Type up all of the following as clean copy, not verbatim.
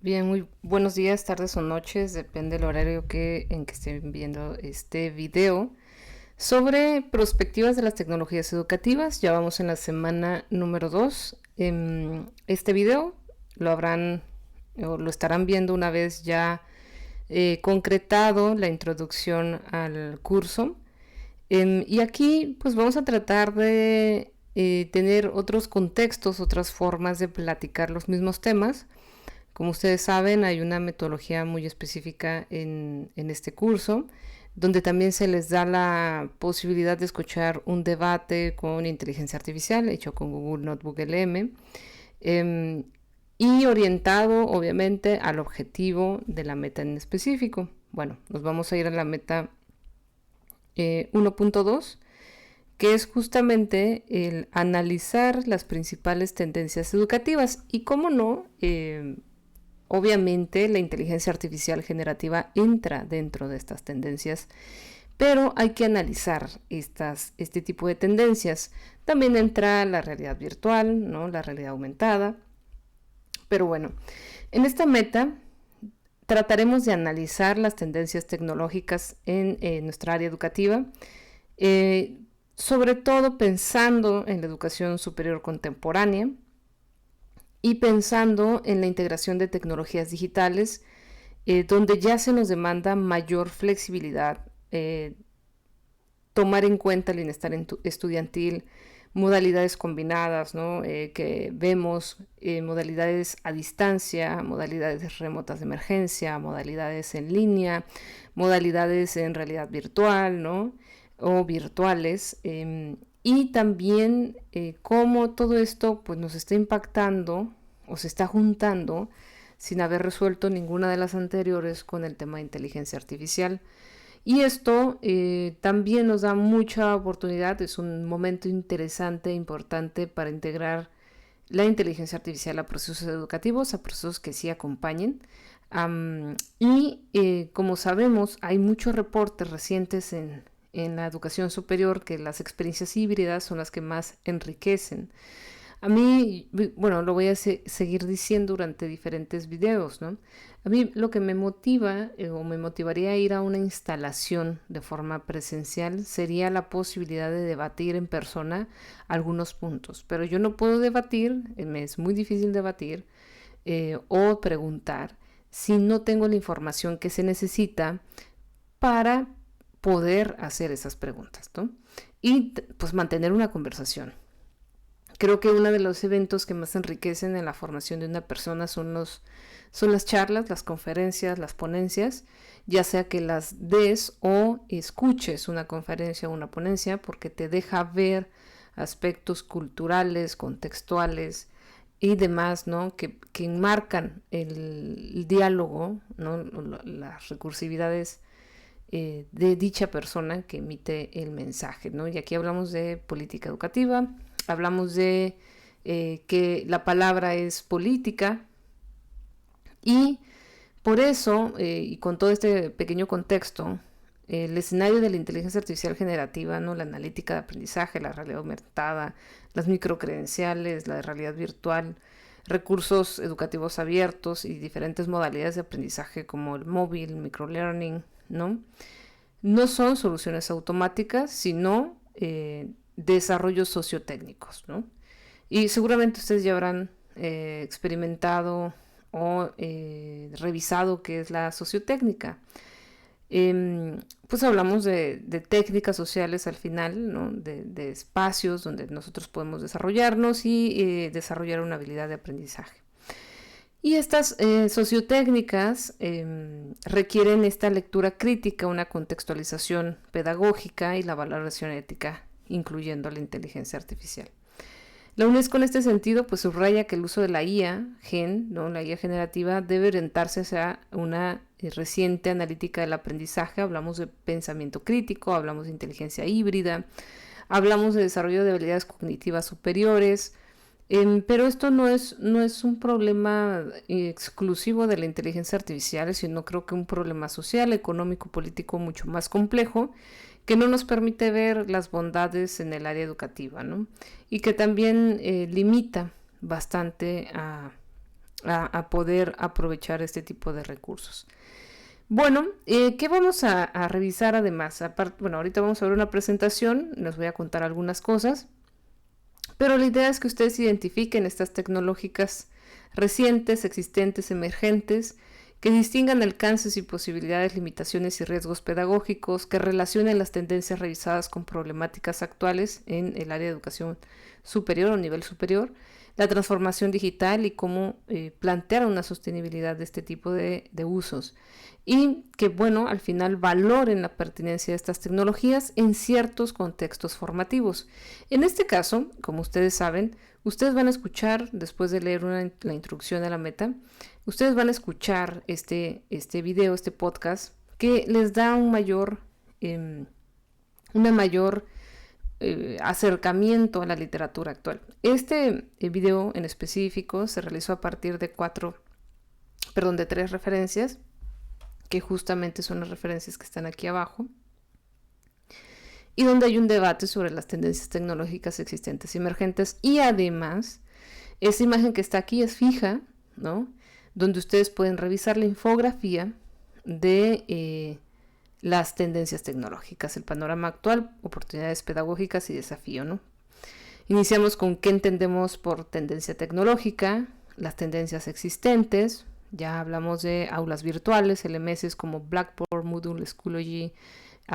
Bien, muy buenos días, tardes o noches, depende del horario en que estén viendo este video sobre perspectivas de las tecnologías educativas. Ya vamos en la semana número 2. Este video lo habrán o lo estarán viendo una vez ya concretado la introducción al curso. Y aquí pues vamos a tratar de tener otros contextos, otras formas de platicar los mismos temas. Como ustedes saben, hay una metodología muy específica en este curso, donde también se les da la posibilidad de escuchar un debate con inteligencia artificial hecho con Google Notebook LM, eh, y orientado obviamente al objetivo de la meta en específico. Bueno, nos vamos a ir a la meta 1.2, que es justamente el analizar las principales tendencias educativas y, cómo no, obviamente la inteligencia artificial generativa entra dentro de estas tendencias, pero hay que analizar este tipo de tendencias. También entra la realidad virtual, ¿no? La realidad aumentada. Pero bueno, en esta meta trataremos de analizar las tendencias tecnológicas en nuestra área educativa, sobre todo pensando en la educación superior contemporánea, y pensando en la integración de tecnologías digitales, donde ya se nos demanda mayor flexibilidad, tomar en cuenta el bienestar estudiantil, modalidades combinadas, ¿no? Que vemos modalidades a distancia, modalidades remotas de emergencia, modalidades en línea, modalidades en realidad virtual, ¿no? O virtuales. Y también cómo todo esto pues, nos está impactando o se está juntando sin haber resuelto ninguna de las anteriores con el tema de inteligencia artificial. Y esto también nos da mucha oportunidad, es un momento interesante, importante para integrar la inteligencia artificial a procesos educativos, a procesos que sí acompañen. Como sabemos, hay muchos reportes recientes en la educación superior que las experiencias híbridas son las que más enriquecen. A mí, bueno, lo voy a seguir diciendo durante diferentes videos, ¿no? A mí lo que me motiva o me motivaría a ir a una instalación de forma presencial sería la posibilidad de debatir en persona algunos puntos. Pero yo no puedo debatir, me es muy difícil debatir o preguntar si no tengo la información que se necesita para poder hacer esas preguntas, ¿no? Y pues mantener una conversación. Creo que uno de los eventos que más enriquecen en la formación de una persona son las charlas, las conferencias, las ponencias, ya sea que las des o escuches una conferencia o una ponencia, porque te deja ver aspectos culturales, contextuales y demás, ¿no? Que enmarcan el diálogo, ¿no? Las recursividades de dicha persona que emite el mensaje, ¿no? Y aquí hablamos de política educativa, hablamos de que la palabra es política, y por eso, y con todo este pequeño contexto, el escenario de la inteligencia artificial generativa, ¿no? La analítica de aprendizaje, la realidad aumentada, las microcredenciales, la realidad virtual, recursos educativos abiertos y diferentes modalidades de aprendizaje como el móvil, microlearning, ¿no? No son soluciones automáticas, sino desarrollos sociotécnicos, ¿no? Y seguramente ustedes ya habrán experimentado o revisado qué es la sociotécnica. Pues hablamos de técnicas sociales al final, ¿no? De espacios donde nosotros podemos desarrollarnos y desarrollar una habilidad de aprendizaje. Y estas sociotécnicas requieren esta lectura crítica, una contextualización pedagógica y la valoración ética, incluyendo la inteligencia artificial. La UNESCO en este sentido pues subraya que el uso de la IA, ¿no? La IA generativa, debe orientarse hacia una reciente analítica del aprendizaje. Hablamos de pensamiento crítico, hablamos de inteligencia híbrida, hablamos de desarrollo de habilidades cognitivas superiores, pero esto no es un problema exclusivo de la inteligencia artificial, sino creo que un problema social, económico, político mucho más complejo, que no nos permite ver las bondades en el área educativa, ¿no? Y que también limita bastante a poder aprovechar este tipo de recursos. Bueno, ¿qué vamos a revisar además? Bueno, ahorita vamos a ver una presentación, les voy a contar algunas cosas, pero la idea es que ustedes identifiquen estas tecnológicas recientes, existentes, emergentes, que distingan alcances y posibilidades, limitaciones y riesgos pedagógicos, que relacionen las tendencias revisadas con problemáticas actuales en el área de educación superior o nivel superior, la transformación digital y cómo plantear una sostenibilidad de este tipo de usos. Y que, bueno, al final valoren la pertinencia de estas tecnologías en ciertos contextos formativos. En este caso, como ustedes saben, ustedes van a escuchar, después de leer la introducción a la meta, ustedes van a escuchar este video, este podcast, que les da una mayor acercamiento a la literatura actual. Este video en específico se realizó a partir de tres referencias, que justamente son las referencias que están aquí abajo, y donde hay un debate sobre las tendencias tecnológicas existentes y emergentes. Y además, esa imagen que está aquí es fija, ¿no? Donde ustedes pueden revisar la infografía de las tendencias tecnológicas, el panorama actual, oportunidades pedagógicas y desafío, ¿no? Iniciamos con qué entendemos por tendencia tecnológica, las tendencias existentes. Ya hablamos de aulas virtuales, LMS como Blackboard, Moodle, Schoology,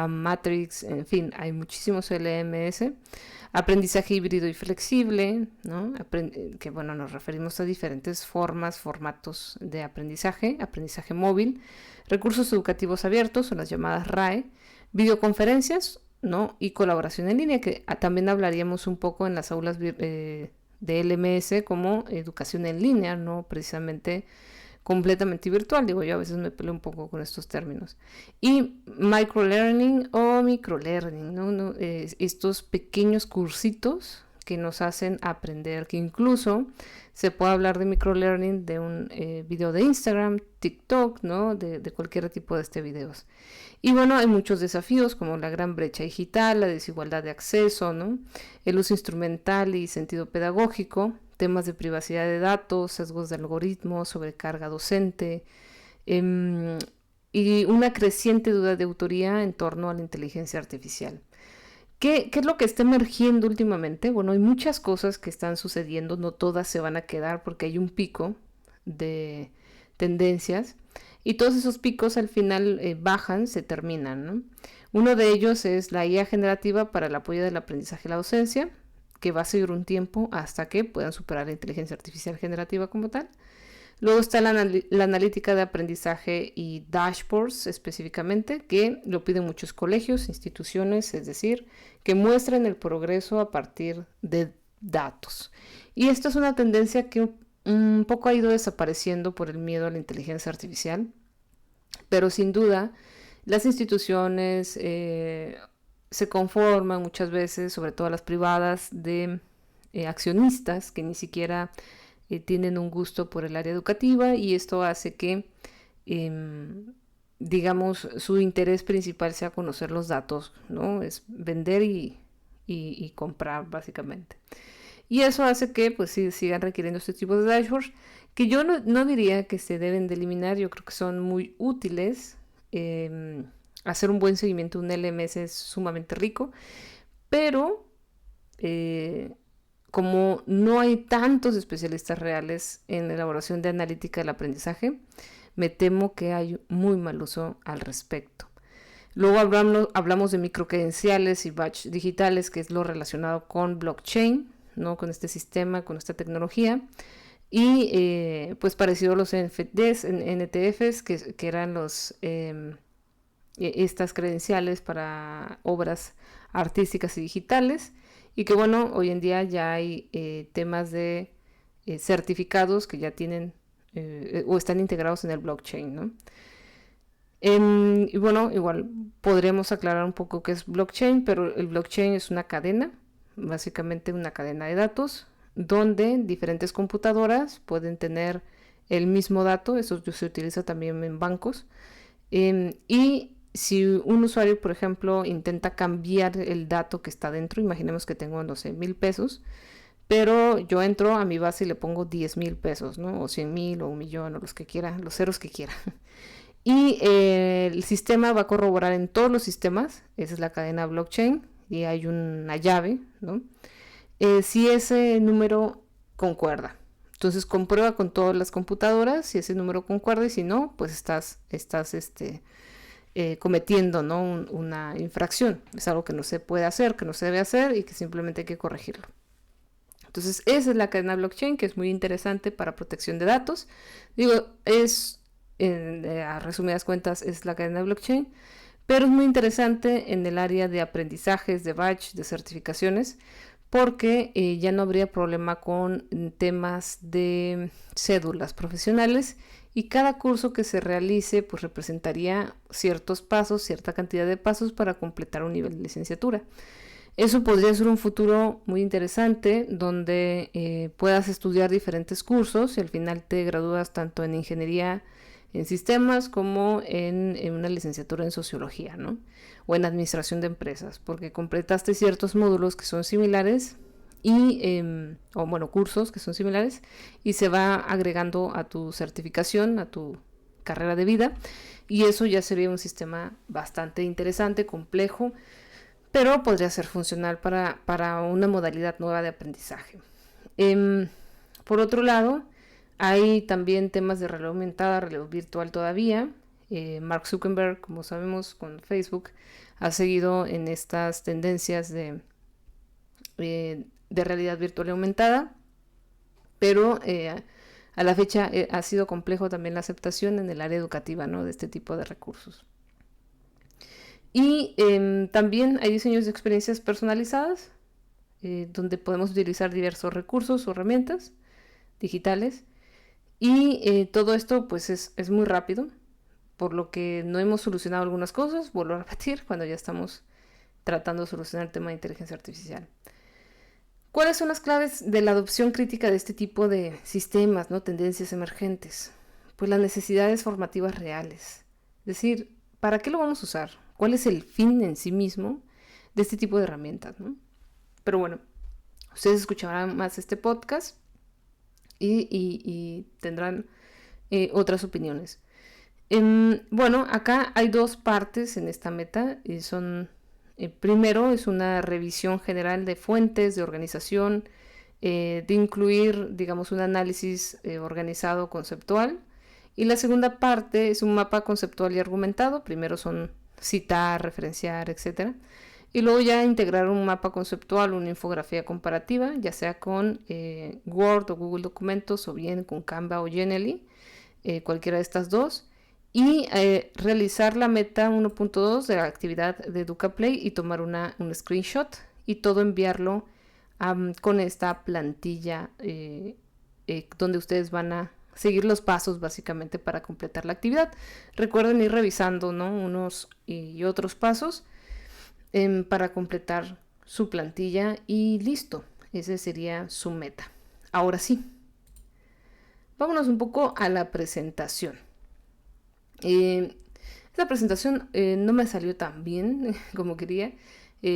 Matrix, en fin, hay muchísimos LMS. Aprendizaje híbrido y flexible, ¿no? Que bueno, nos referimos a diferentes formatos de aprendizaje móvil, recursos educativos abiertos, son las llamadas RAE, videoconferencias, ¿no? Y colaboración en línea, que también hablaríamos un poco en las aulas de LMS como educación en línea, no precisamente completamente virtual. Digo, yo a veces me peleo un poco con estos términos. Y microlearning o microlearning, ¿no? Estos pequeños cursitos que nos hacen aprender, que incluso se puede hablar de microlearning de un video de Instagram, TikTok, ¿no? De cualquier tipo de videos. Y bueno, hay muchos desafíos como la gran brecha digital, la desigualdad de acceso, ¿no? El uso instrumental y sentido pedagógico, temas de privacidad de datos, sesgos de algoritmos, sobrecarga docente, y una creciente duda de autoría en torno a la inteligencia artificial. ¿Qué es lo que está emergiendo últimamente? Bueno, hay muchas cosas que están sucediendo, no todas se van a quedar porque hay un pico de tendencias y todos esos picos al final bajan, se terminan, ¿no? Uno de ellos es la IA generativa para el apoyo del aprendizaje y la docencia, que va a seguir un tiempo hasta que puedan superar la inteligencia artificial generativa como tal. Luego está la analítica de aprendizaje y dashboards específicamente, que lo piden muchos colegios, instituciones, es decir, que muestren el progreso a partir de datos. Y esto es una tendencia que un poco ha ido desapareciendo por el miedo a la inteligencia artificial, pero sin duda las instituciones se conforman muchas veces, sobre todo las privadas, de accionistas que ni siquiera tienen un gusto por el área educativa, y esto hace que, digamos, su interés principal sea conocer los datos, ¿no? Es vender y comprar, básicamente. Y eso hace que pues sí, sigan requiriendo este tipo de dashboards, que yo no diría que se deben de eliminar. Yo creo que son muy útiles. Hacer un buen seguimiento de un LMS es sumamente rico, pero como no hay tantos especialistas reales en la elaboración de analítica del aprendizaje, me temo que hay muy mal uso al respecto. Luego hablamos de microcredenciales y badges digitales, que es lo relacionado con blockchain, ¿no? Con este sistema, con esta tecnología. Y pues parecido a los NFTs, que eran estas credenciales para obras artísticas y digitales, y que bueno, hoy en día ya hay temas de certificados que ya tienen o están integrados en el blockchain, ¿no? Y bueno, igual podremos aclarar un poco qué es blockchain, pero el blockchain es una cadena, básicamente una cadena de datos, donde diferentes computadoras pueden tener el mismo dato. Eso se utiliza también en bancos. Y si un usuario, por ejemplo, intenta cambiar el dato que está dentro, imaginemos que tengo, no sé, 1,000 pesos, pero yo entro a mi base y le pongo 10,000 pesos, ¿no? O 100,000 o 1,000,000 o los que quiera, los ceros que quiera. Y el sistema va a corroborar en todos los sistemas, esa es la cadena blockchain, y hay una llave, ¿no? Si ese número concuerda. Entonces comprueba con todas las computadoras si ese número concuerda y si no, pues estás cometiendo, ¿no? Una infracción. Es algo que no se puede hacer, que no se debe hacer y que simplemente hay que corregirlo. Entonces esa es la cadena blockchain, que es muy interesante para protección de datos. Digo, a resumidas cuentas, es la cadena blockchain, pero es muy interesante en el área de aprendizajes, de batch, de certificaciones, porque ya no habría problema con temas de cédulas profesionales y cada curso que se realice pues representaría ciertos pasos, cierta cantidad de pasos para completar un nivel de licenciatura. Eso podría ser un futuro muy interesante donde puedas estudiar diferentes cursos y al final te gradúas tanto en ingeniería en sistemas como en una licenciatura en sociología, ¿no? O en administración de empresas, porque completaste ciertos módulos que son similares o bueno, cursos que son similares y se va agregando a tu certificación, a tu carrera de vida, y eso ya sería un sistema bastante interesante, complejo, pero podría ser funcional para una modalidad nueva de aprendizaje. Por otro lado, hay también temas de realidad aumentada, realidad virtual todavía. Mark Zuckerberg, como sabemos, con Facebook, ha seguido en estas tendencias de realidad virtual y aumentada, pero a la fecha ha sido complejo también la aceptación en el área educativa, ¿no? De este tipo de recursos. Y también hay diseños de experiencias personalizadas, donde podemos utilizar diversos recursos o herramientas digitales. Y todo esto pues es muy rápido, por lo que no hemos solucionado algunas cosas, vuelvo a repetir, cuando ya estamos tratando de solucionar el tema de inteligencia artificial. ¿Cuáles son las claves de la adopción crítica de este tipo de sistemas, ¿no? Tendencias emergentes? Pues las necesidades formativas reales. Es decir, ¿para qué lo vamos a usar? ¿Cuál es el fin en sí mismo de este tipo de herramientas, ¿no? Pero bueno, ustedes escucharán más este podcast y tendrán otras opiniones. Bueno, acá hay dos partes en esta meta. Primero es una revisión general de fuentes, de organización, de incluir, digamos, un análisis organizado conceptual. Y la segunda parte es un mapa conceptual y argumentado. Primero son citar, referenciar, etc. Y luego ya integrar un mapa conceptual, una infografía comparativa, ya sea con Word o Google Documentos o bien con Canva o Genially, cualquiera de estas dos. Y realizar la meta 1.2 de la actividad de EducaPlay y tomar un screenshot y todo enviarlo con esta plantilla donde ustedes van a seguir los pasos básicamente para completar la actividad. Recuerden ir revisando, ¿no? Unos y otros pasos para completar su plantilla y listo. Ese sería su meta. Ahora sí, vámonos un poco a la presentación. Esta presentación no me salió tan bien como quería.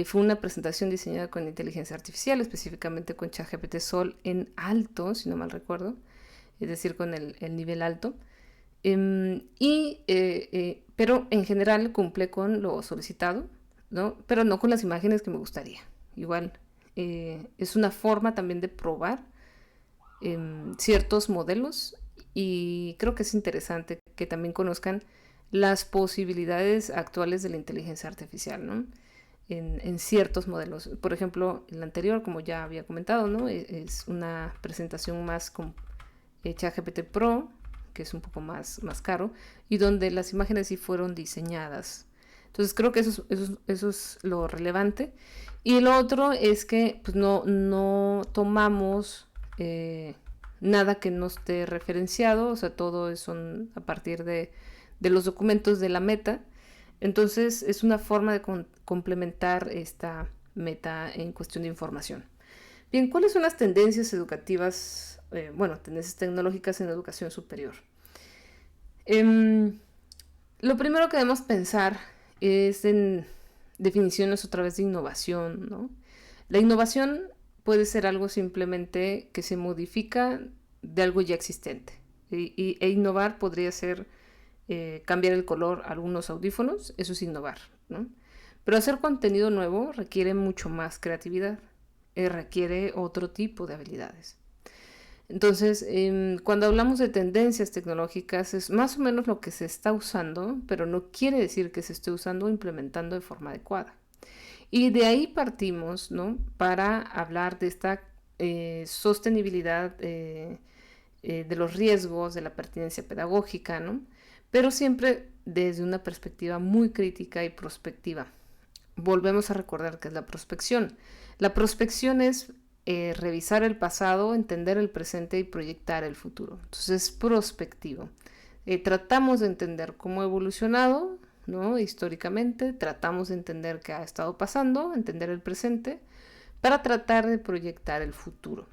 Fue una presentación diseñada con inteligencia artificial, específicamente con ChatGPT Sol en alto, si no mal recuerdo, es decir, con el nivel alto. Pero en general cumple con lo solicitado, ¿no? Pero no con las imágenes que me gustaría. Igual es una forma también de probar ciertos modelos y creo que es interesante que también conozcan las posibilidades actuales de la inteligencia artificial, ¿no? En ciertos modelos. Por ejemplo, el anterior, como ya había comentado, ¿no? Es una presentación más con ChatGPT Pro, que es un poco más caro, y donde las imágenes sí fueron diseñadas. Entonces creo que eso es lo relevante. Y lo otro es que pues, no tomamos nada que no esté referenciado, o sea, todo son a partir de los documentos de la meta. Entonces es una forma de complementar esta meta en cuestión de información. Bien, ¿cuáles son las tendencias educativas, tendencias tecnológicas en educación superior? Lo primero que debemos pensar es en definiciones otra vez de innovación, ¿no? La innovación puede ser algo simplemente que se modifica de algo ya existente. E innovar podría ser cambiar el color a algunos audífonos, eso es innovar, ¿no? Pero hacer contenido nuevo requiere mucho más creatividad, requiere otro tipo de habilidades. Entonces, cuando hablamos de tendencias tecnológicas, es más o menos lo que se está usando, pero no quiere decir que se esté usando o implementando de forma adecuada. Y de ahí partimos, ¿no? Para hablar de esta sostenibilidad de los riesgos, de la pertinencia pedagógica, ¿no? Pero siempre desde una perspectiva muy crítica y prospectiva. Volvemos a recordar que es la prospección. La prospección es revisar el pasado, entender el presente y proyectar el futuro. Entonces es prospectivo. Tratamos de entender cómo ha evolucionado, ¿no? Históricamente, tratamos de entender qué ha estado pasando, entender el presente, para tratar de proyectar el futuro.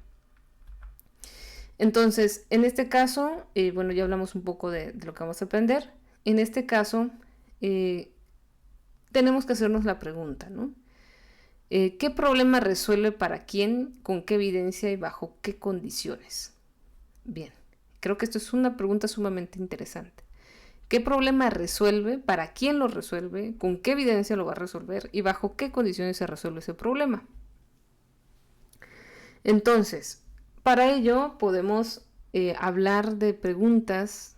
Entonces, en este caso, bueno, ya hablamos un poco de lo que vamos a aprender. En este caso, tenemos que hacernos la pregunta, ¿no? ¿Qué problema resuelve para quién, con qué evidencia y bajo qué condiciones? Bien, creo que esto es una pregunta sumamente interesante. ¿Qué problema resuelve? ¿Para quién lo resuelve? ¿Con qué evidencia lo va a resolver? ¿Y bajo qué condiciones se resuelve ese problema? Entonces, para ello podemos hablar de preguntas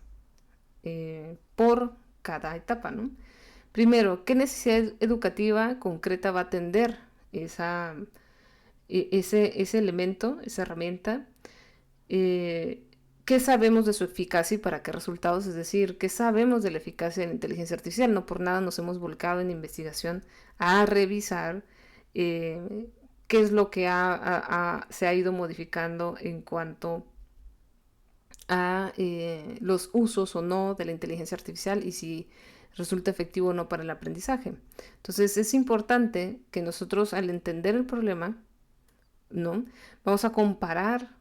por cada etapa, ¿no? Primero, ¿qué necesidad educativa concreta va a atender ese elemento, esa herramienta? ¿Qué sabemos de su eficacia y para qué resultados? Es decir, ¿qué sabemos de la eficacia de la inteligencia artificial? No por nada nos hemos volcado en investigación a revisar qué es lo que se ha ido modificando en cuanto a los usos o no de la inteligencia artificial y si resulta efectivo o no para el aprendizaje. Entonces es importante que nosotros, al entender el problema, ¿no?, vamos a comparar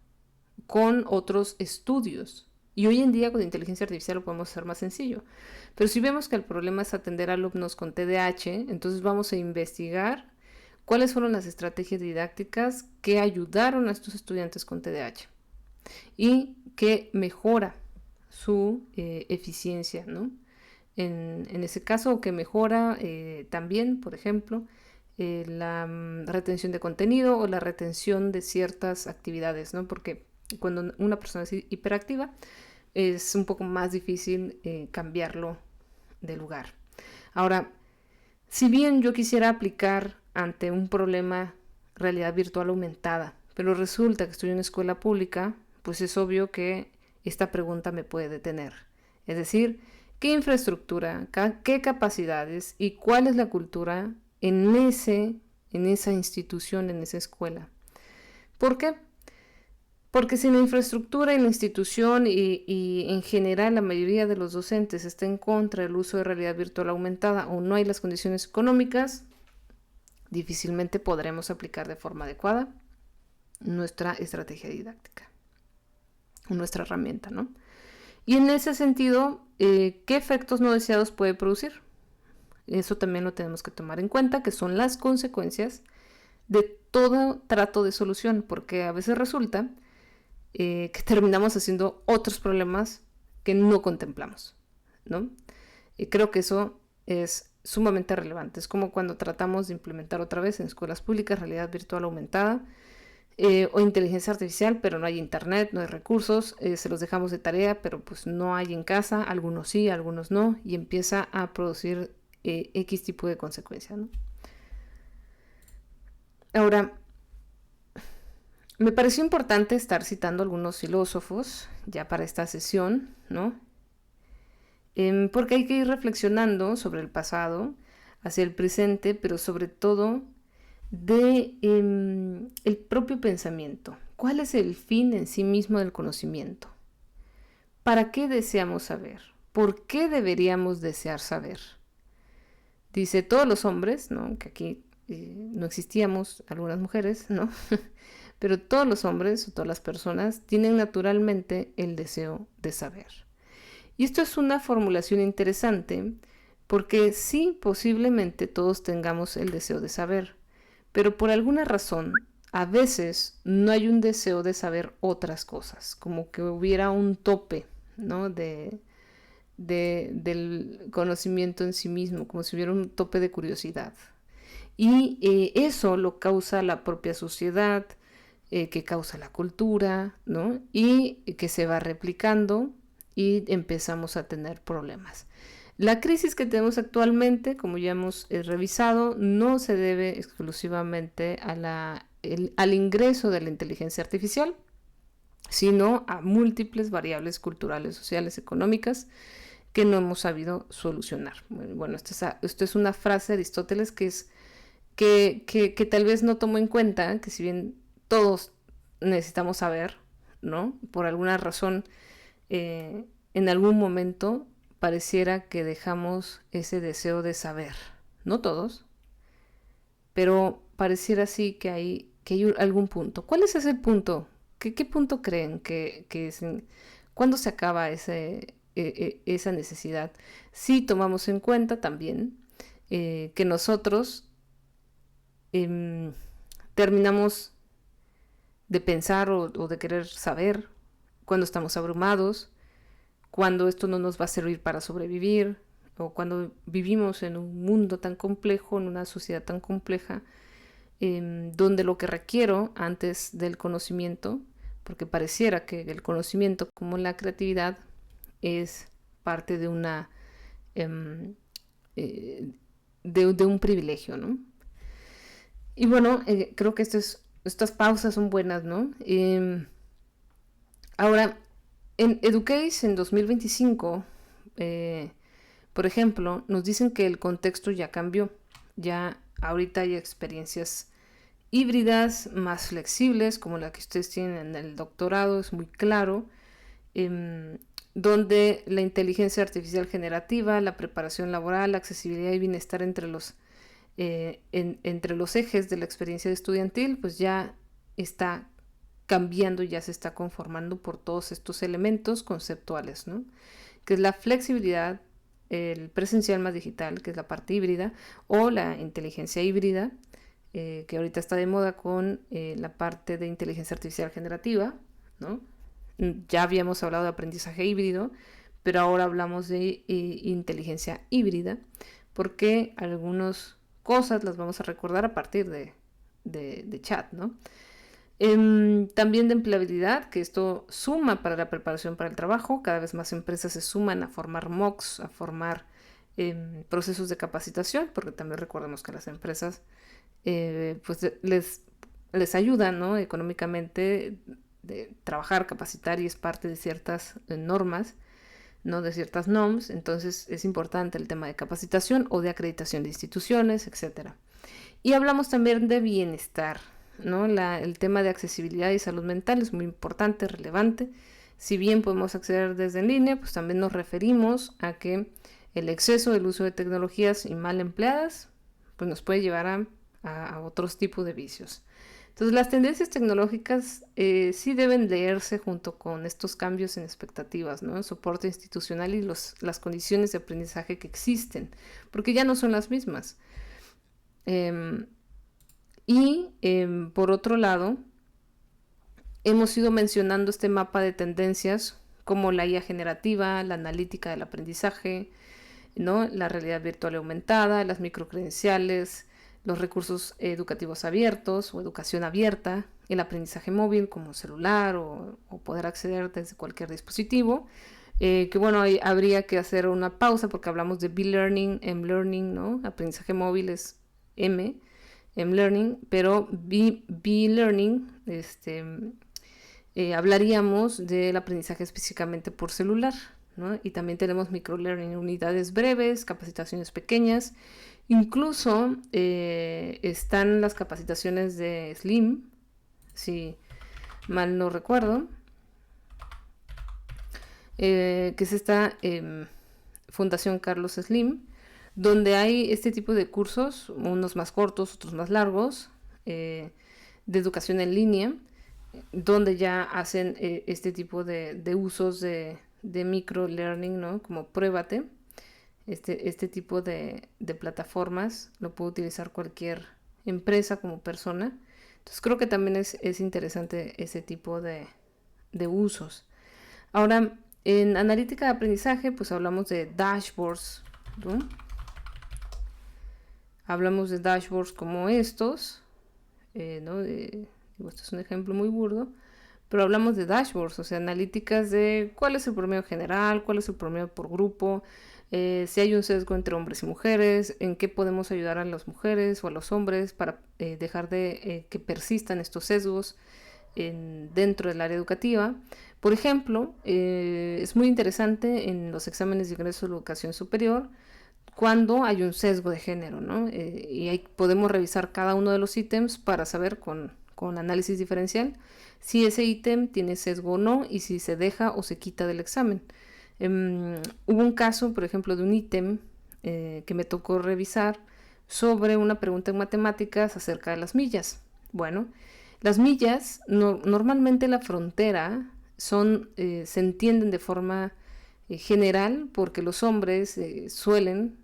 con otros estudios. Y hoy en día con inteligencia artificial lo podemos hacer más sencillo. Pero si vemos que el problema es atender a alumnos con TDAH, entonces vamos a investigar cuáles fueron las estrategias didácticas que ayudaron a estos estudiantes con TDAH y que mejora su eficiencia, ¿no? En ese caso, que mejora también, por ejemplo, la retención de contenido o la retención de ciertas actividades, ¿no? Porque cuando una persona es hiperactiva es un poco más difícil cambiarlo de lugar. Ahora, si bien yo quisiera aplicar ante un problema realidad virtual aumentada, pero resulta que estoy en una escuela pública, pues es obvio que esta pregunta me puede detener. Es decir, ¿qué infraestructura, qué capacidades y cuál es la cultura en esa institución, en esa escuela? ¿Por qué? Porque si la infraestructura en la institución y en general la mayoría de los docentes está en contra del uso de realidad virtual aumentada o no hay las condiciones económicas, difícilmente podremos aplicar de forma adecuada nuestra estrategia didáctica, nuestra herramienta, ¿no? Y en ese sentido, ¿qué efectos no deseados puede producir? Eso también lo tenemos que tomar en cuenta, que son las consecuencias de todo trato de solución, porque a veces resulta que terminamos haciendo otros problemas que no contemplamos, ¿no? Y creo que eso es sumamente relevante. Es como cuando tratamos de implementar otra vez en escuelas públicas realidad virtual aumentada o inteligencia artificial, pero no hay internet, no hay recursos, se los dejamos de tarea, pero pues no hay en casa, algunos sí, algunos no, y empieza a producir X tipo de consecuencia, ¿no? Ahora, me pareció importante estar citando algunos filósofos ya para esta sesión, ¿no? Porque hay que ir reflexionando sobre el pasado, hacia el presente, pero sobre todo de el propio pensamiento. ¿Cuál es el fin en sí mismo del conocimiento? ¿Para qué deseamos saber? ¿Por qué deberíamos desear saber? Dice, todos los hombres, ¿no?, que aquí no existíamos algunas mujeres, ¿no? Pero todos los hombres o todas las personas tienen naturalmente el deseo de saber. Y esto es una formulación interesante porque sí, posiblemente todos tengamos el deseo de saber, pero por alguna razón a veces no hay un deseo de saber otras cosas, como que hubiera un tope, ¿no? Del conocimiento en sí mismo, como si hubiera un tope de curiosidad. Y eso lo causa la propia sociedad, que causa la cultura, ¿no? Y que se va replicando y empezamos a tener problemas. La crisis que tenemos actualmente, como ya hemos revisado, no se debe exclusivamente al ingreso de la inteligencia artificial, sino a múltiples variables culturales, sociales, económicas que no hemos sabido solucionar. Bueno, esto es una frase de Aristóteles que tal vez no tomo en cuenta, que si bien todos necesitamos saber, ¿no? Por alguna razón, en algún momento pareciera que dejamos ese deseo de saber. No todos, pero pareciera así que hay algún punto. ¿Cuál es ese punto? ¿Qué punto creen que es? ¿Cuándo se acaba esa necesidad? Si tomamos en cuenta también que nosotros eh, terminamos de pensar o de querer saber cuando estamos abrumados, cuando esto no nos va a servir para sobrevivir, o cuando vivimos en un mundo tan complejo, en una sociedad tan compleja, donde lo que requiero antes del conocimiento, porque pareciera que el conocimiento como la creatividad es parte de una eh, de un privilegio, ¿no? Y bueno, creo que estas pausas son buenas, ¿no? Ahora, en Educase en 2025, por ejemplo, nos dicen que el contexto ya cambió. Ya ahorita hay experiencias híbridas más flexibles, como la que ustedes tienen en el doctorado, es muy claro, donde la inteligencia artificial generativa, la preparación laboral, la accesibilidad y bienestar entre los ejes de la experiencia estudiantil, pues ya está cambiando, ya se está conformando por todos estos elementos conceptuales, ¿no? Que es la flexibilidad, el presencial más digital, que es la parte híbrida, o la inteligencia híbrida, que ahorita está de moda con la parte de inteligencia artificial generativa, ¿no? Ya habíamos hablado de aprendizaje híbrido, pero ahora hablamos de inteligencia híbrida, porque algunas cosas las vamos a recordar a partir de chat, ¿no? También de empleabilidad, que esto suma para la preparación para el trabajo. Cada vez más empresas se suman a formar MOOCs, a formar procesos de capacitación, porque también recordemos que las empresas pues les ayudan, ¿no? Económicamente de trabajar, capacitar y es parte de ciertas normas, ¿no? De ciertas norms. Entonces es importante el tema de capacitación o de acreditación de instituciones, etcétera. Y hablamos también de bienestar, ¿no? El tema de accesibilidad y salud mental es muy importante, relevante. Si bien podemos acceder desde en línea, pues también nos referimos a que el exceso del uso de tecnologías y mal empleadas pues nos puede llevar a otros tipos de vicios. Entonces las tendencias tecnológicas sí deben leerse junto con estos cambios en expectativas, ¿no? El soporte institucional y las condiciones de aprendizaje que existen, porque ya no son las mismas. Por otro lado, hemos ido mencionando este mapa de tendencias como la IA generativa, la analítica del aprendizaje, ¿no? La realidad virtual aumentada, las microcredenciales, los recursos educativos abiertos o educación abierta, el aprendizaje móvil como celular o poder acceder desde cualquier dispositivo. Que bueno, ahí habría que hacer una pausa porque hablamos de B-Learning, M-Learning, ¿no? Aprendizaje móvil es M-Learning, pero B-Learning, hablaríamos del aprendizaje específicamente por celular, ¿no? Y también tenemos microlearning, unidades breves, capacitaciones pequeñas. Incluso están las capacitaciones de Slim, si mal no recuerdo, que es esta Fundación Carlos Slim, donde hay este tipo de cursos, unos más cortos, otros más largos, de educación en línea, donde ya hacen este tipo de usos de microlearning, ¿no? Como pruébate. Este tipo de plataformas lo puede utilizar cualquier empresa como persona. Entonces creo que también es interesante ese tipo de usos. Ahora, en analítica de aprendizaje, pues hablamos de dashboards, ¿no? Hablamos de dashboards como estos, ¿no? Esto es un ejemplo muy burdo, pero hablamos de dashboards, o sea, analíticas de cuál es el promedio general, cuál es el promedio por grupo, si hay un sesgo entre hombres y mujeres, en qué podemos ayudar a las mujeres o a los hombres para dejar de que persistan estos sesgos dentro del área educativa. Por ejemplo, es muy interesante en los exámenes de ingreso a la educación superior cuando hay un sesgo de género, ¿no? Y ahí podemos revisar cada uno de los ítems para saber con análisis diferencial si ese ítem tiene sesgo o no y si se deja o se quita del examen. Hubo un caso, por ejemplo, de un ítem que me tocó revisar sobre una pregunta en matemáticas acerca de las millas. Bueno, las millas, normalmente la frontera se entienden de forma general porque los hombres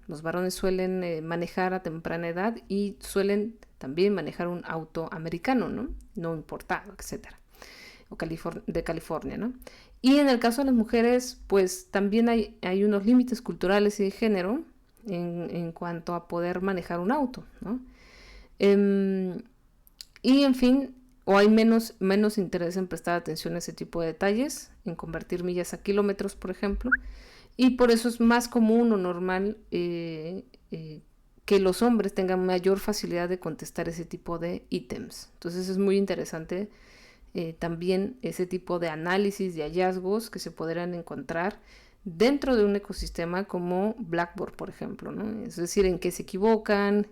los varones suelen manejar a temprana edad y suelen también manejar un auto americano, no importado, etcétera, o de California, ¿no? Y en el caso de las mujeres, pues también hay unos límites culturales y de género en cuanto a poder manejar un auto, ¿no? Y en fin, o hay menos interés en prestar atención a ese tipo de detalles, en convertir millas a kilómetros, por ejemplo, y por eso es más común o normal que los hombres tengan mayor facilidad de contestar ese tipo de ítems. Entonces es muy interesante también ese tipo de análisis, de hallazgos que se podrán encontrar dentro de un ecosistema como Blackboard, por ejemplo, ¿no? Es decir, en qué se equivocan,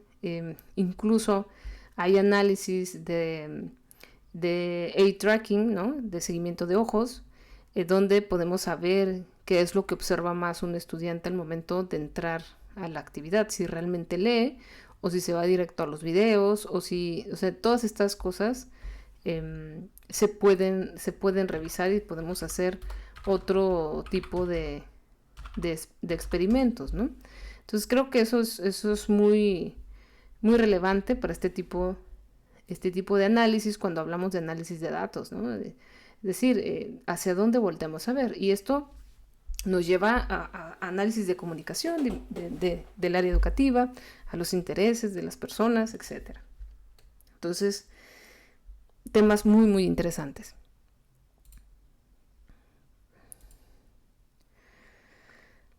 incluso hay análisis de eye tracking, ¿no? De seguimiento de ojos, donde podemos saber qué es lo que observa más un estudiante al momento de entrar a la actividad, si realmente lee o si se va directo a los videos o sea, todas estas cosas se pueden revisar y podemos hacer otro tipo de experimentos, ¿no? Entonces creo que eso es muy, muy relevante para este tipo de análisis cuando hablamos de análisis de datos, ¿no? Es decir, hacia dónde volteamos a ver. Y esto nos lleva a análisis de comunicación del área educativa, a los intereses de las personas, etc. Entonces, temas muy, muy interesantes.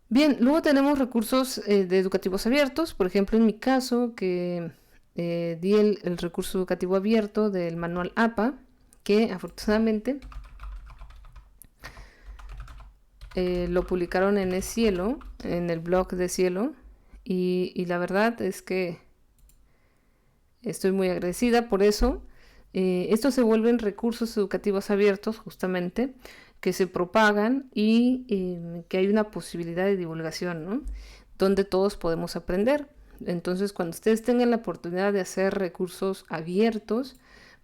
Bien, luego tenemos recursos de educativos abiertos. Por ejemplo, en mi caso, que di el recurso educativo abierto del manual APA, que afortunadamente lo publicaron en Cielo, en el blog de Cielo, y la verdad es que estoy muy agradecida por eso. Estos se vuelven recursos educativos abiertos, justamente, que se propagan y que hay una posibilidad de divulgación, ¿no? Donde todos podemos aprender. Entonces, cuando ustedes tengan la oportunidad de hacer recursos abiertos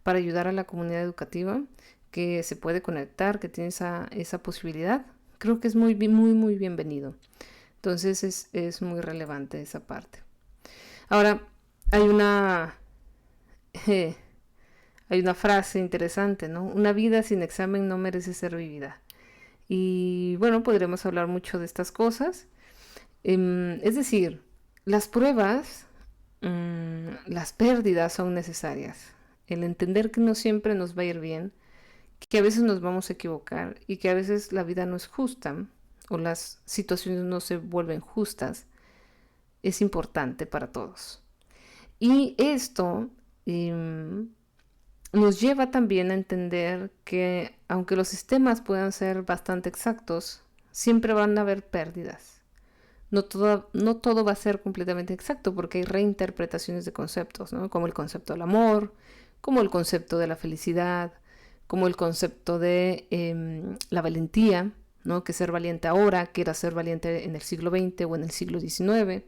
para ayudar a la comunidad educativa, que se puede conectar, que tiene esa posibilidad, creo que es muy, muy, muy bienvenido. Entonces, es muy relevante esa parte. Ahora, hay una frase interesante, ¿no? Una vida sin examen no merece ser vivida. Y bueno, podremos hablar mucho de estas cosas. Es decir, las pruebas, las pérdidas son necesarias. El entender que no siempre nos va a ir bien, que a veces nos vamos a equivocar y que a veces la vida no es justa o las situaciones no se vuelven justas, es importante para todos. Y esto nos lleva también a entender que aunque los sistemas puedan ser bastante exactos, siempre van a haber pérdidas. No todo va a ser completamente exacto porque hay reinterpretaciones de conceptos, ¿no? Como el concepto del amor, como el concepto de la felicidad, como el concepto de la valentía, ¿no? Que ser valiente ahora, que era ser valiente en el siglo XX o en el siglo XIX,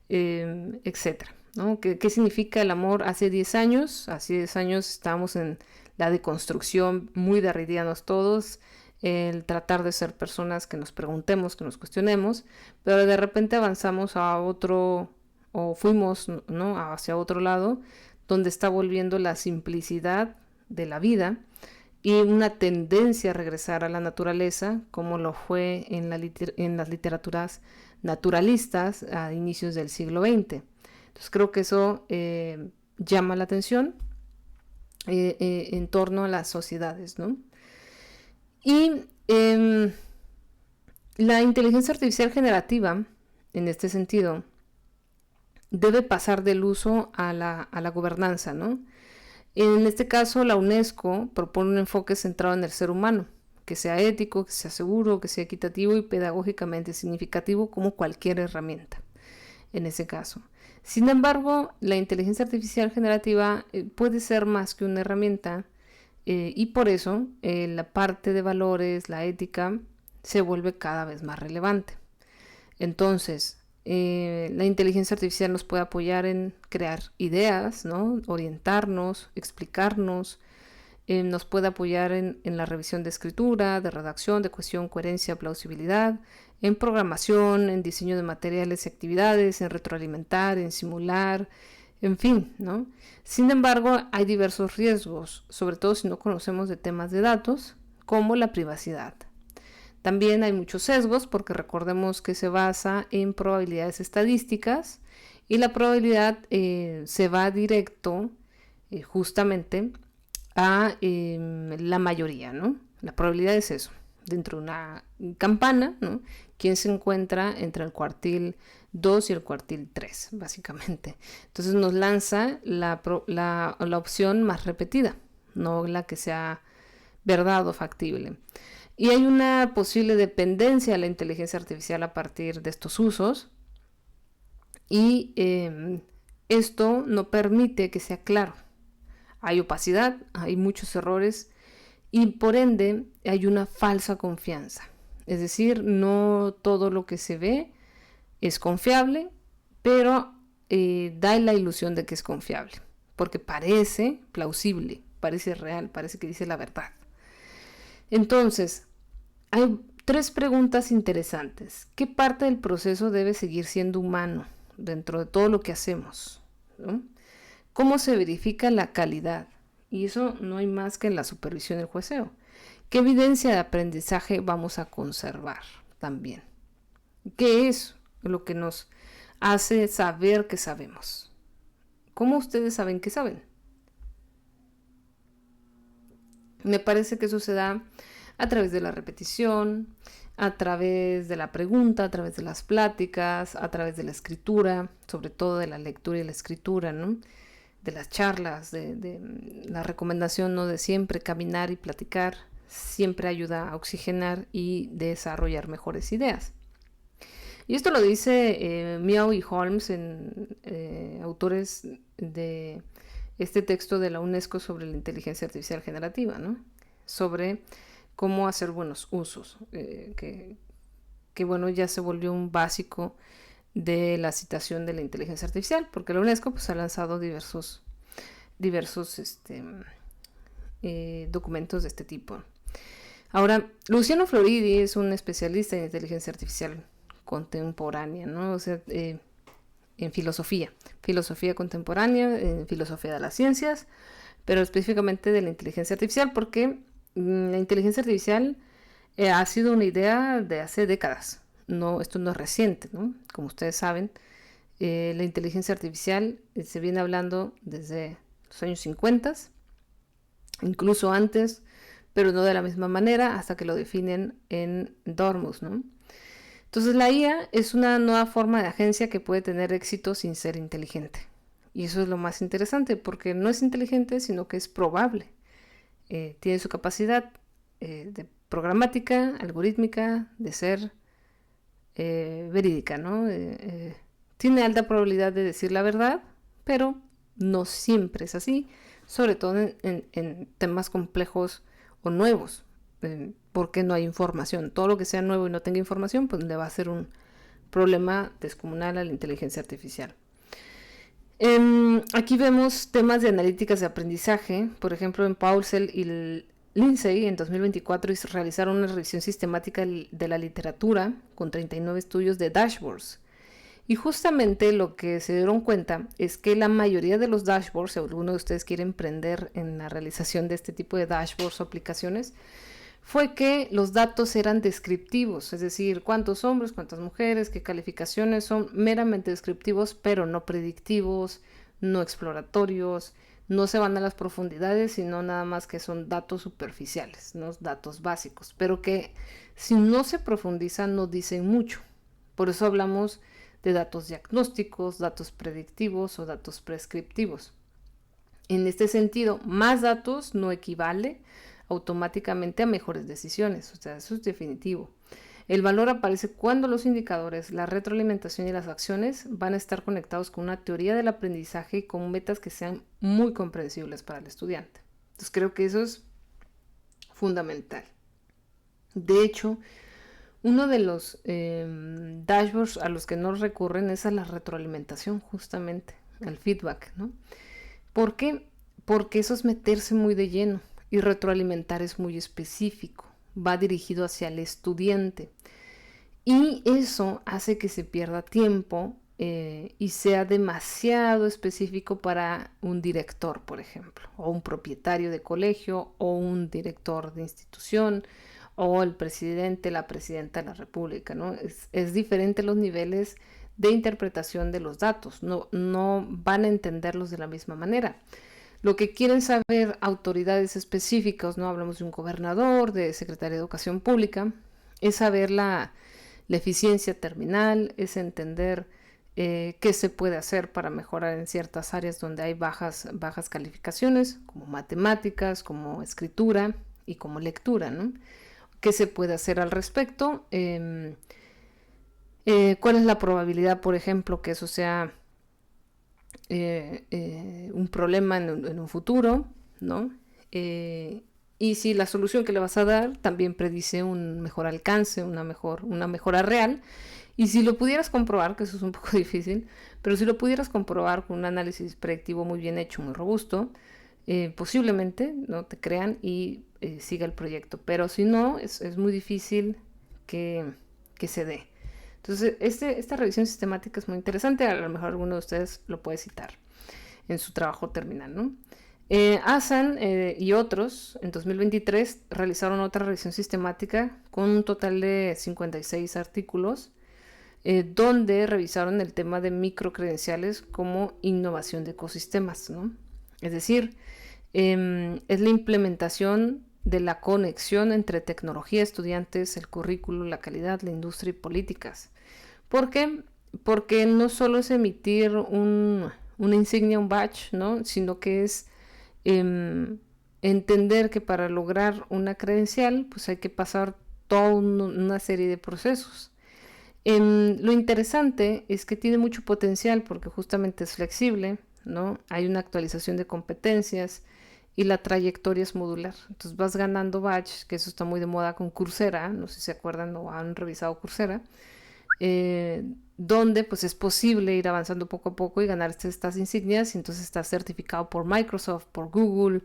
etc. ¿No? ¿Qué significa el amor hace 10 años? Hace 10 años estábamos en la deconstrucción, muy derridianos todos, el tratar de ser personas que nos preguntemos, que nos cuestionemos, pero de repente avanzamos a otro, o fuimos, ¿no? hacia otro lado, donde está volviendo la simplicidad de la vida y una tendencia a regresar a la naturaleza, como lo fue en las literaturas naturalistas a inicios del siglo XX. Entonces creo que eso llama la atención en torno a las sociedades, ¿no? Y la inteligencia artificial generativa, en este sentido, debe pasar del uso a la gobernanza, ¿no? En este caso, la UNESCO propone un enfoque centrado en el ser humano, que sea ético, que sea seguro, que sea equitativo y pedagógicamente significativo como cualquier herramienta, en ese caso. Sin embargo, la inteligencia artificial generativa puede ser más que una herramienta y por eso la parte de valores, la ética, se vuelve cada vez más relevante. Entonces, la inteligencia artificial nos puede apoyar en crear ideas, ¿no? Orientarnos, explicarnos, nos puede apoyar en la revisión de escritura, de redacción, de cohesión, coherencia, plausibilidad, en programación, en diseño de materiales y actividades, en retroalimentar, en simular, en fin, ¿no? Sin embargo, hay diversos riesgos, sobre todo si no conocemos de temas de datos, como la privacidad. También hay muchos sesgos porque recordemos que se basa en probabilidades estadísticas y la probabilidad se va directo justamente a la mayoría, ¿no? La probabilidad es eso, dentro de una campana, ¿no? ¿Quién se encuentra entre el cuartil 2 y el cuartil 3, básicamente? Entonces nos lanza la opción más repetida, no la que sea verdad o factible. Y hay una posible dependencia de la inteligencia artificial a partir de estos usos y esto no permite que sea claro. Hay opacidad, hay muchos errores y por ende hay una falsa confianza. Es decir, no todo lo que se ve es confiable, pero da la ilusión de que es confiable, porque parece plausible, parece real, parece que dice la verdad. Entonces, hay 3 preguntas interesantes. ¿Qué parte del proceso debe seguir siendo humano dentro de todo lo que hacemos, ¿no? ¿Cómo se verifica la calidad? Y eso no hay más que en la supervisión del jueceo. ¿Qué evidencia de aprendizaje vamos a conservar también? ¿Qué es lo que nos hace saber que sabemos? ¿Cómo ustedes saben que saben? Me parece que eso se da a través de la repetición, a través de la pregunta, a través de las pláticas, a través de la escritura, sobre todo de la lectura y la escritura, ¿no? De las charlas, de la recomendación, ¿no? De siempre caminar y platicar, siempre ayuda a oxigenar y desarrollar mejores ideas. Y esto lo dice Miao y Holmes, autores de este texto de la UNESCO sobre la inteligencia artificial generativa, ¿no? Sobre cómo hacer buenos usos, que bueno, ya se volvió un básico de la citación de la inteligencia artificial, porque la UNESCO pues, ha lanzado diversos documentos de este tipo. Ahora, Luciano Floridi es un especialista en inteligencia artificial contemporánea, ¿no? O sea, en filosofía contemporánea, en filosofía de las ciencias, pero específicamente de la inteligencia artificial, porque la inteligencia artificial ha sido una idea de hace décadas. No, esto no es reciente, ¿no? Como ustedes saben, la inteligencia artificial se viene hablando desde los años 50, incluso antes, pero no de la misma manera, hasta que lo definen en Dormus, ¿no? Entonces la IA es una nueva forma de agencia que puede tener éxito sin ser inteligente. Y eso es lo más interesante, porque no es inteligente, sino que es probable. Tiene su capacidad de programática, algorítmica, de ser verídica, ¿no? Tiene alta probabilidad de decir la verdad, pero no siempre es así, sobre todo en temas complejos o nuevos, porque no hay información. Todo lo que sea nuevo y no tenga información, pues le va a ser un problema descomunal a la inteligencia artificial. Aquí vemos temas de analíticas de aprendizaje. Por ejemplo, en Paulsell y Lindsay en 2024 realizaron una revisión sistemática de la literatura con 39 estudios de dashboards. Y justamente lo que se dieron cuenta es que la mayoría de los dashboards, si alguno de ustedes quiere emprender en la realización de este tipo de dashboards o aplicaciones, fue que los datos eran descriptivos, es decir, cuántos hombres, cuántas mujeres, qué calificaciones, son meramente descriptivos, pero no predictivos, no exploratorios, no se van a las profundidades, sino nada más que son datos superficiales, ¿no? Datos básicos, pero que si no se profundizan no dicen mucho. Por eso hablamos de datos diagnósticos, datos predictivos o datos prescriptivos. En este sentido, más datos no equivale automáticamente a mejores decisiones, o sea, eso es definitivo. El valor aparece cuando los indicadores, la retroalimentación y las acciones van a estar conectados con una teoría del aprendizaje y con metas que sean muy comprensibles para el estudiante. Entonces creo que eso es fundamental. De hecho, uno de los dashboards a los que no recurren es a la retroalimentación, justamente, al feedback, ¿no? ¿Por qué? Porque eso es meterse muy de lleno y retroalimentar es muy específico, va dirigido hacia el estudiante y eso hace que se pierda tiempo y sea demasiado específico para un director, por ejemplo, o un propietario de colegio o un director de institución o el presidente, la presidenta de la República, ¿no? Es diferente los niveles de interpretación de los datos, no van a entenderlos de la misma manera. Lo que quieren saber autoridades específicas, no hablamos de un gobernador, de secretaria de Educación Pública, es saber la eficiencia terminal, es entender qué se puede hacer para mejorar en ciertas áreas donde hay bajas calificaciones, como matemáticas, como escritura y como lectura, ¿no? ¿Qué se puede hacer al respecto? ¿Cuál es la probabilidad, por ejemplo, que eso sea un problema en un futuro, ¿no? Y si la solución que le vas a dar también predice un mejor alcance, una mejora real. Y si lo pudieras comprobar, que eso es un poco difícil, pero si lo pudieras comprobar con un análisis predictivo muy bien hecho, muy robusto, posiblemente no te crean y siga el proyecto. Pero si no, es muy difícil que se dé. Entonces, esta revisión sistemática es muy interesante. A lo mejor alguno de ustedes lo puede citar en su trabajo terminal, ¿no? Asan y otros en 2023 realizaron otra revisión sistemática con un total de 56 artículos donde revisaron el tema de microcredenciales como innovación de ecosistemas, ¿no? Es decir, es la implementación de la conexión entre tecnología, estudiantes, el currículo, la calidad, la industria y políticas. ¿Por qué? Porque no solo es emitir una insignia, un badge, ¿no? Sino que es entender que para lograr una credencial, pues hay que pasar toda una serie de procesos. Lo interesante es que tiene mucho potencial porque justamente es flexible, ¿no? Hay una actualización de competencias y la trayectoria es modular. Entonces vas ganando badge, que eso está muy de moda con Coursera, no sé si se acuerdan o han revisado Coursera, donde pues es posible ir avanzando poco a poco y ganar estas insignias y entonces estás certificado por Microsoft, por Google,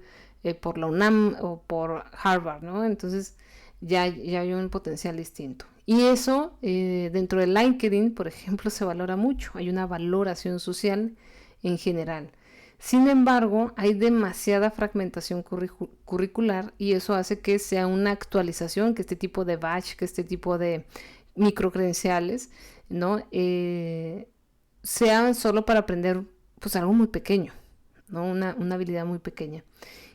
por la UNAM o por Harvard, ¿no? Entonces ya hay un potencial distinto. Y eso dentro de LinkedIn, por ejemplo, se valora mucho. Hay una valoración social en general. Sin embargo, hay demasiada fragmentación curricular y eso hace que sea una actualización, que este tipo de badge, que este tipo de microcredenciales, ¿no? Sean solo para aprender pues algo muy pequeño, ¿no? Una habilidad muy pequeña.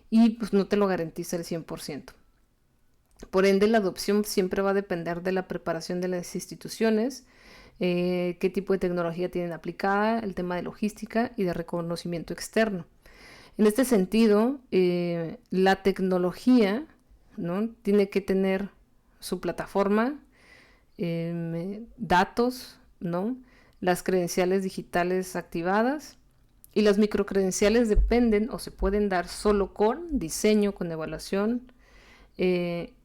Y pues no te lo garantiza el 100%. Por ende, la adopción siempre va a depender de la preparación de las instituciones, qué tipo de tecnología tienen aplicada, el tema de logística y de reconocimiento externo. En este sentido, la tecnología, ¿no? Tiene que tener su plataforma, datos, ¿no? Las credenciales digitales activadas y las microcredenciales dependen o se pueden dar solo con diseño, con evaluación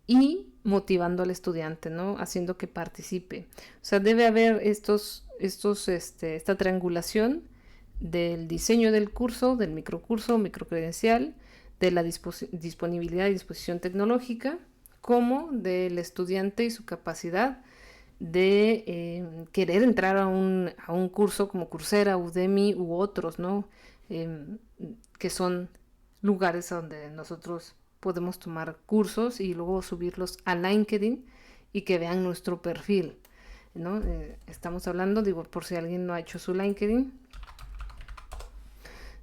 y motivando al estudiante, ¿no? Haciendo que participe. O sea, debe haber esta triangulación del diseño del curso, del microcurso, microcredencial, de la disponibilidad y disposición tecnológica, como del estudiante y su capacidad querer entrar a un curso como Coursera, Udemy u otros, ¿no? Que son lugares donde nosotros podemos tomar cursos y luego subirlos a LinkedIn y que vean nuestro perfil, ¿no? Estamos hablando, digo, por si alguien no ha hecho su LinkedIn,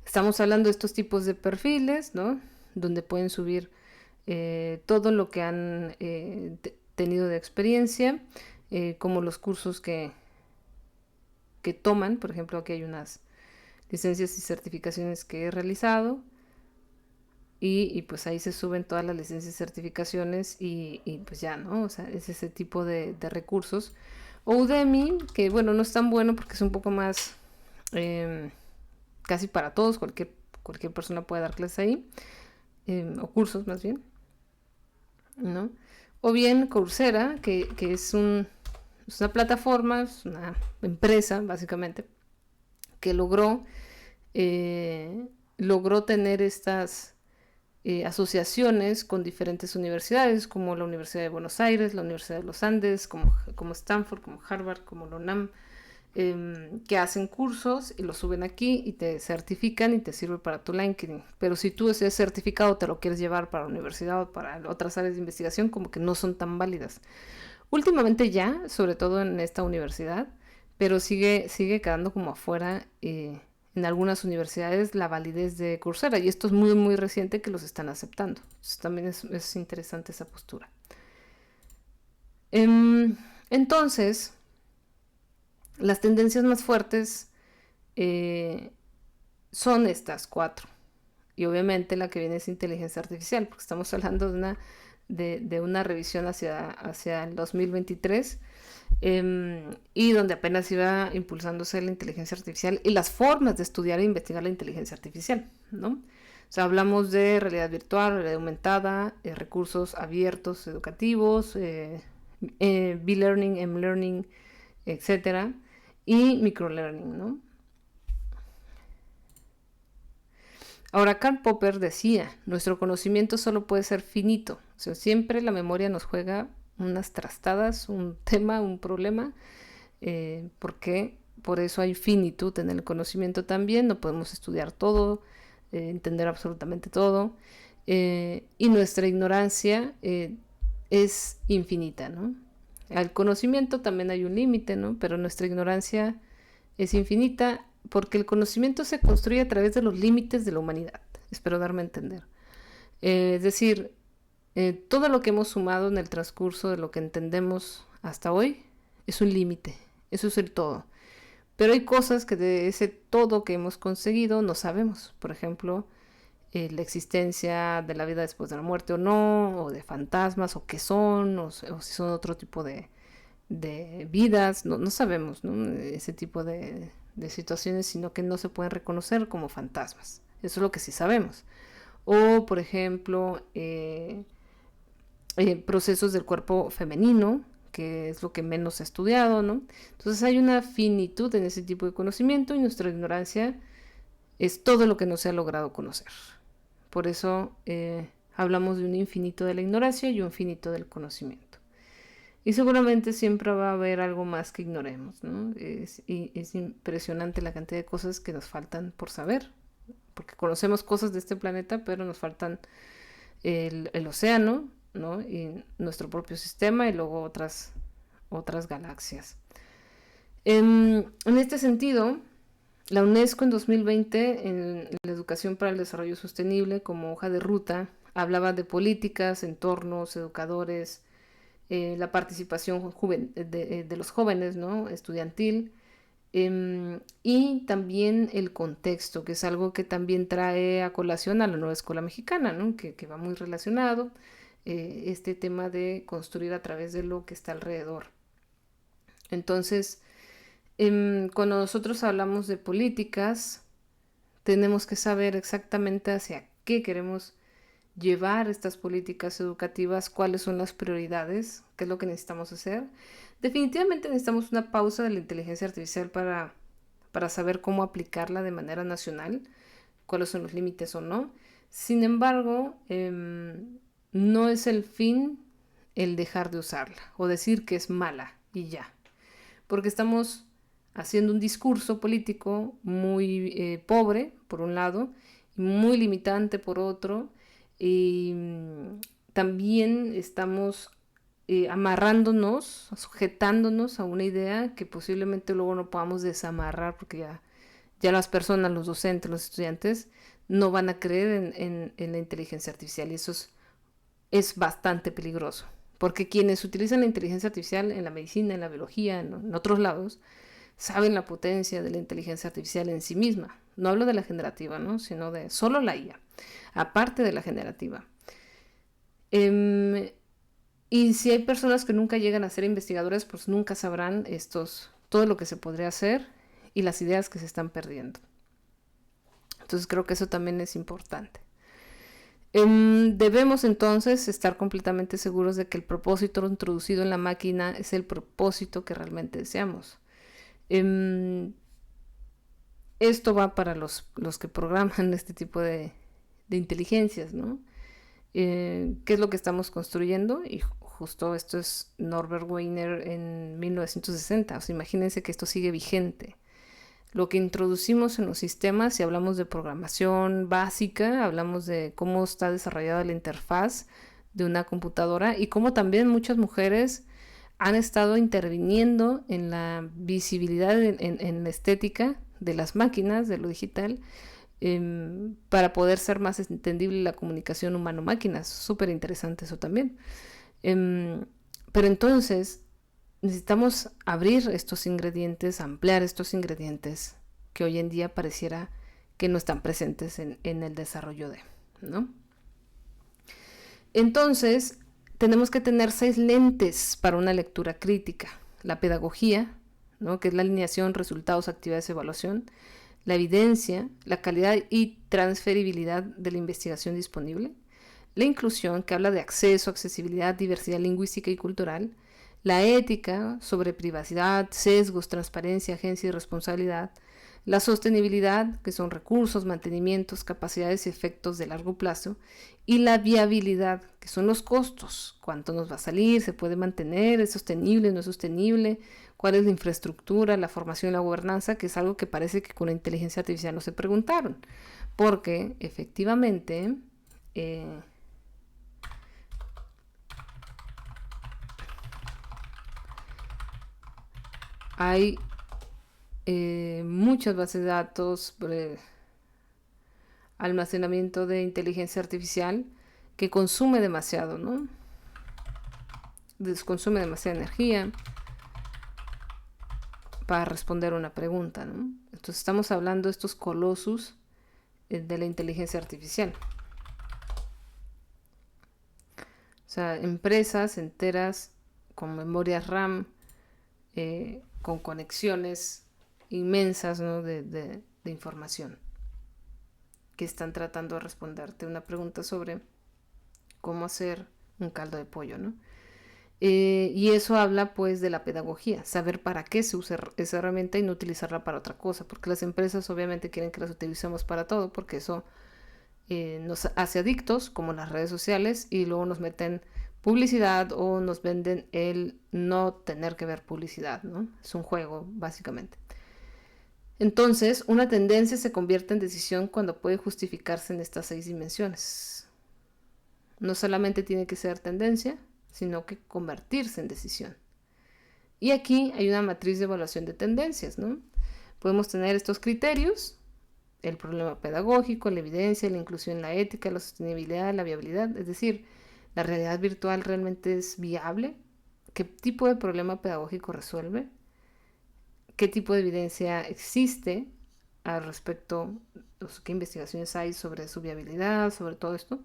estamos hablando de estos tipos de perfiles, ¿no? Donde pueden subir todo lo que han tenido de experiencia, como los cursos que toman. Por ejemplo, aquí hay unas licencias y certificaciones que he realizado, y pues ahí se suben todas las licencias y certificaciones y pues ya, ¿no? O sea, es ese tipo de recursos. O Udemy, que bueno, no es tan bueno porque es un poco más casi para todos, cualquier persona puede dar clases ahí, o cursos más bien, ¿no? O bien Coursera, que es una plataforma, es una empresa básicamente, que logró tener estas asociaciones con diferentes universidades, como la Universidad de Buenos Aires, la Universidad de los Andes, como Stanford, como Harvard, como la UNAM, que hacen cursos y los suben aquí y te certifican y te sirve para tu LinkedIn. Pero si tú ese certificado te lo quieres llevar para la universidad o para otras áreas de investigación, como que no son tan válidas. Últimamente ya, sobre todo en esta universidad, pero sigue quedando como afuera en algunas universidades la validez de Coursera, y esto es muy muy reciente que los están aceptando. Entonces, también es interesante esa postura. Entonces, las tendencias más fuertes son estas 4. Y obviamente la que viene es inteligencia artificial, porque estamos hablando de una revisión hacia el 2023, y donde apenas iba impulsándose la inteligencia artificial y las formas de estudiar e investigar la inteligencia artificial, ¿no? O sea, hablamos de realidad virtual, realidad aumentada, recursos abiertos educativos, B-Learning, M-Learning, etcétera, y microlearning, ¿no? Ahora, Karl Popper decía, nuestro conocimiento solo puede ser finito. O sea, siempre la memoria nos juega unas trastadas, un tema, un problema, porque por eso hay finitud en el conocimiento también. No podemos estudiar todo, entender absolutamente todo, y nuestra ignorancia es infinita, ¿no? Al conocimiento también hay un límite, ¿no? Pero nuestra ignorancia es infinita, porque el conocimiento se construye a través de los límites de la humanidad. Espero darme a entender. Es decir, todo lo que hemos sumado en el transcurso de lo que entendemos hasta hoy es un límite. Eso es el todo. Pero hay cosas que de ese todo que hemos conseguido no sabemos. Por ejemplo, la existencia de la vida después de la muerte o no, o de fantasmas, o qué son, o si son otro tipo de vidas, no sabemos, ¿no? Ese tipo de situaciones, sino que no se pueden reconocer como fantasmas. Eso es lo que sí sabemos. O, por ejemplo, procesos del cuerpo femenino, que es lo que menos se ha estudiado, ¿no? Entonces hay una finitud en ese tipo de conocimiento, y nuestra ignorancia es todo lo que no se ha logrado conocer. Por eso hablamos de un infinito de la ignorancia y un finito del conocimiento. Y seguramente siempre va a haber algo más que ignoremos, ¿no? Es impresionante la cantidad de cosas que nos faltan por saber, porque conocemos cosas de este planeta, pero nos faltan el océano, ¿no? Y nuestro propio sistema, y luego otras galaxias. En este sentido, la UNESCO en 2020, en la educación para el desarrollo sostenible, como hoja de ruta, hablaba de políticas, entornos, educadores, la participación de los jóvenes, ¿no? Estudiantil, y también el contexto, que es algo que también trae a colación a la nueva escuela mexicana, ¿no? Que va muy relacionado, este tema de construir a través de lo que está alrededor. Entonces, cuando nosotros hablamos de políticas, tenemos que saber exactamente hacia qué queremos llevar estas políticas educativas, cuáles son las prioridades, qué es lo que necesitamos hacer. Definitivamente necesitamos una pausa de la inteligencia artificial para saber cómo aplicarla de manera nacional, cuáles son los límites o no. Sin embargo, no es el fin el dejar de usarla o decir que es mala. y ya. Porque estamos haciendo un discurso político muy pobre, por un lado, y muy limitante, por otro, y también estamos amarrándonos, sujetándonos a una idea que posiblemente luego no podamos desamarrar porque ya las personas, los docentes, los estudiantes, no van a creer en la inteligencia artificial y eso es bastante peligroso. Porque quienes utilizan la inteligencia artificial en la medicina, en la biología, en otros lados, saben la potencia de la inteligencia artificial en sí misma. No hablo de la generativa, ¿no? Sino de solo la IA, aparte de la generativa. Y si hay personas que nunca llegan a ser investigadores, pues nunca sabrán todo lo que se podría hacer y las ideas que se están perdiendo. Entonces creo que eso también es importante. Debemos entonces estar completamente seguros de que el propósito introducido en la máquina es el propósito que realmente deseamos. Esto va para los que programan este tipo de inteligencias, ¿no? ¿Qué es lo que estamos construyendo? Y justo esto es Norbert Wiener en 1960. O sea, imagínense que esto sigue vigente. Lo que introducimos en los sistemas, si hablamos de programación básica, hablamos de cómo está desarrollada la interfaz de una computadora y cómo también muchas mujeres han estado interviniendo en la visibilidad, en la estética de las máquinas, de lo digital, para poder ser más entendible la comunicación humano-máquina. Es súper interesante eso también. Pero entonces necesitamos abrir estos ingredientes, ampliar estos ingredientes que hoy en día pareciera que no están presentes en el desarrollo de, ¿no? Entonces, tenemos que tener 6 lentes para una lectura crítica. La pedagogía, ¿no? Que es la alineación, resultados, actividades, evaluación. La evidencia, la calidad y transferibilidad de la investigación disponible. La inclusión, que habla de acceso, accesibilidad, diversidad lingüística y cultural. La ética, sobre privacidad, sesgos, transparencia, agencia y responsabilidad. La sostenibilidad, que son recursos, mantenimientos, capacidades y efectos de largo plazo. Y la viabilidad, que son los costos. ¿Cuánto nos va a salir? ¿Se puede mantener? ¿Es sostenible? ¿No es sostenible? ¿Cuál es la infraestructura, la formación y la gobernanza? Que es algo que parece que con la inteligencia artificial no se preguntaron. Porque efectivamente hay muchas bases de datos, almacenamiento de inteligencia artificial que consume demasiado, ¿no? Consume demasiada energía para responder una pregunta, ¿no? Entonces estamos hablando de estos colosos de la inteligencia artificial. O sea, empresas enteras con memorias RAM, con conexiones inmensas, ¿no? de información que están tratando de responderte una pregunta sobre cómo hacer un caldo de pollo, ¿no? Y eso habla pues de la pedagogía, saber para qué se usa esa herramienta y no utilizarla para otra cosa, porque las empresas obviamente quieren que las utilicemos para todo, porque eso nos hace adictos, como las redes sociales, y luego nos meten publicidad o nos venden el no tener que ver publicidad, ¿no? Es un juego, básicamente. Entonces, una tendencia se convierte en decisión cuando puede justificarse en estas 6 dimensiones. No solamente tiene que ser tendencia, sino que convertirse en decisión. Y aquí hay una matriz de evaluación de tendencias, ¿no? Podemos tener estos criterios: el problema pedagógico, la evidencia, la inclusión, la ética, la sostenibilidad, la viabilidad. Es decir, ¿la realidad virtual realmente es viable? ¿Qué tipo de problema pedagógico resuelve? ¿Qué tipo de evidencia existe al respecto? ¿Qué investigaciones hay sobre su viabilidad, sobre todo esto?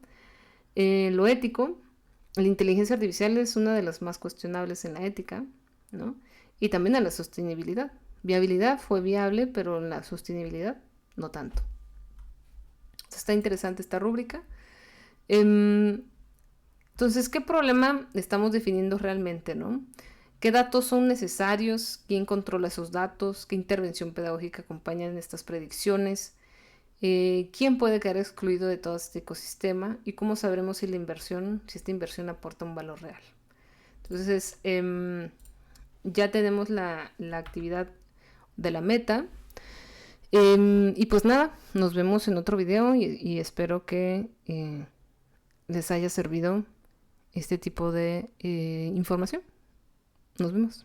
Lo ético, la inteligencia artificial es una de las más cuestionables en la ética, ¿no? Y también en la sostenibilidad. Viabilidad fue viable, pero en la sostenibilidad no tanto. Está interesante esta rúbrica. Entonces, ¿qué problema estamos definiendo realmente, no? ¿Qué datos son necesarios? ¿Quién controla esos datos? ¿Qué intervención pedagógica acompaña en estas predicciones? ¿Quién puede quedar excluido de todo este ecosistema? ¿Y cómo sabremos si esta inversión aporta un valor real? Entonces, ya tenemos la actividad de la meta. Y pues nada, nos vemos en otro video y espero que les haya servido este tipo de información. Nos vemos.